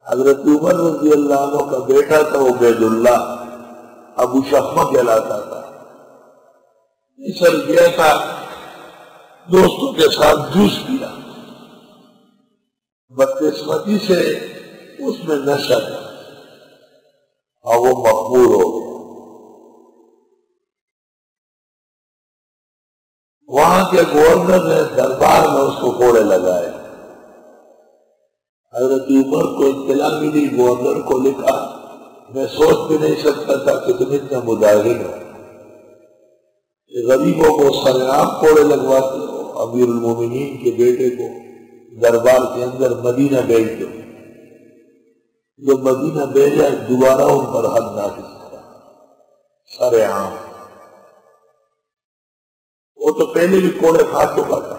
حضرت عمر رضی اللہ عنہ کا بیٹا تھا عبید اللہ، ابو شحمہ کہلاتا تھا، مصر گیا تھا، دوستوں کے ساتھ جوس پیا، بدقسمتی سے اس میں نشہ ہے اور وہ مقبول ہو گیا۔ وہاں کے گورنر نے دربار میں اس کو کوڑے لگائے۔ حضرت عمر کو اطلاع ملی، گورنر کو لکھا، میں سوچ بھی نہیں سکتا تھا کہ تم اتنا مداہن ہو، غریبوں کو سرعام کوڑے لگواتے ہو، امیر المومنین کے بیٹے کو دربار کے اندر مدینہ بھیج دو۔ جو مدینہ بھیجا دوبارہ ان پر حد نافذ کرا سرعام۔ وہ تو پہلے بھی کوڑے کھا چکا تھا،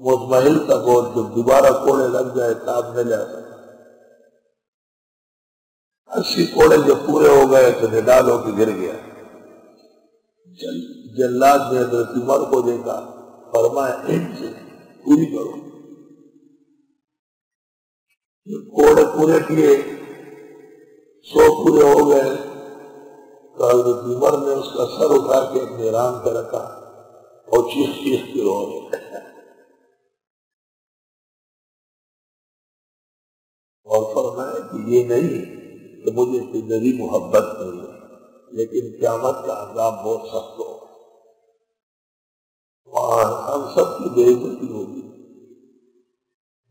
مطمئن تھا، اور جب دوبارہ کوڑے لگ جائے تاب نہ جاتا۔ 80 کوڑے جب پورے ہو گئے تو نڈال ہو کے گر گیا۔ جلاد نے حضرت عمر کو دیکھا، فرمایا ان سے پوری کرو۔ کوڑے پورے کیے، 100 پورے ہو گئے تو حضرت عمر نے اس کا سر اٹھا کے اپنے ران پہ رکھا اور چیخ چیخ کے رو رہے، اور فرمایا کہ یہ نہیں کہ مجھے تیری محبت نہیں ہے، لیکن قیامت کا عذاب بہت سخت ہوگا، وہاں ہم سب کی بے عزتی ہوگی،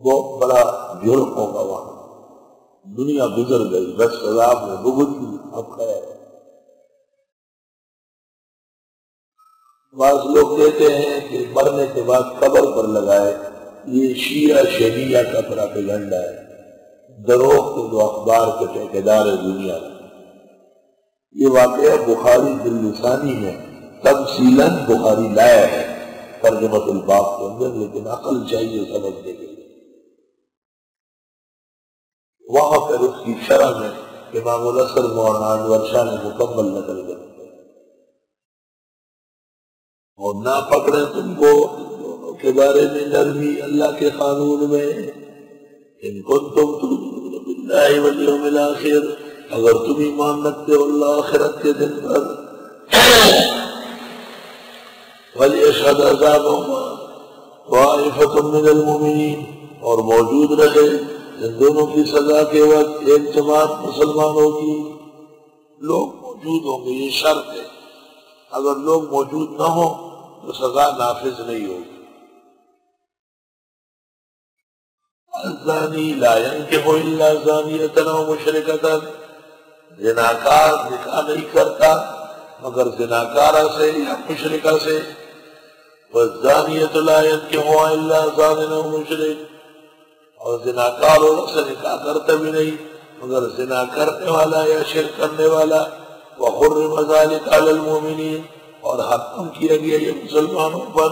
بہت بڑا جرم ہوگا، وہاں دنیا گزر گئی، بس عذاب میں بغض کی اب خیر۔ بعض لوگ کہتے ہیں کہ مرنے کے بعد قبر پر لگائے، یہ شیعہ شیعہ کا پراپیگنڈا ہے، دروغ کے جو اخبار کے ٹھیکیدار دنیا میں۔ یہ واقعہ بخاری باللسانی میں تفصیلاً بخاری لایا ہے ترجمۃ الباب کے اندر، لیکن عقل چاہیے سمجھنے کے لیے۔ وہاں پر اس کی شرح میں امام الاسر مولانا انور شاہ نے مکمل نقل کر دیا، اور نہ پکڑے تم کو دونوں کے بارے میں نرمی اللہ کے قانون میں، ان کنتم تؤمنون باللہ والیوم الآخر، اگر تم ایمان رکھتے ہو اللہ آخرت کے دن پر، وَلْيَشْهَدْ عَذَابَهُمَا طَائِفَةٌ مِّنَ الْمُؤْمِنِينَ، اور موجود رہے ان دونوں کی سزا کے وقت ایک جماعت مسلمانوں کی، لوگ موجود ہوں گے، یہ شرط ہے، اگر لوگ موجود نہ ہوں تو سزا نافذ نہیں ہوگی۔ الزانی لا ينكح الا زانیۃ او مشرکۃ، زناکار نکاح نہیں کرتا مگر زناکارہ سے یا مشرکہ سے، والزانیۃ لا ينكحها الا زان او مشرک، اور زناکار عورت سے نکاح کرتا بھی نہیں مگر زنا کرنے والا یا شرک کرنے والا۔ وحرم ذلك علی المؤمنین، اور حرام کیا گیا یہ مسلمانوں پر۔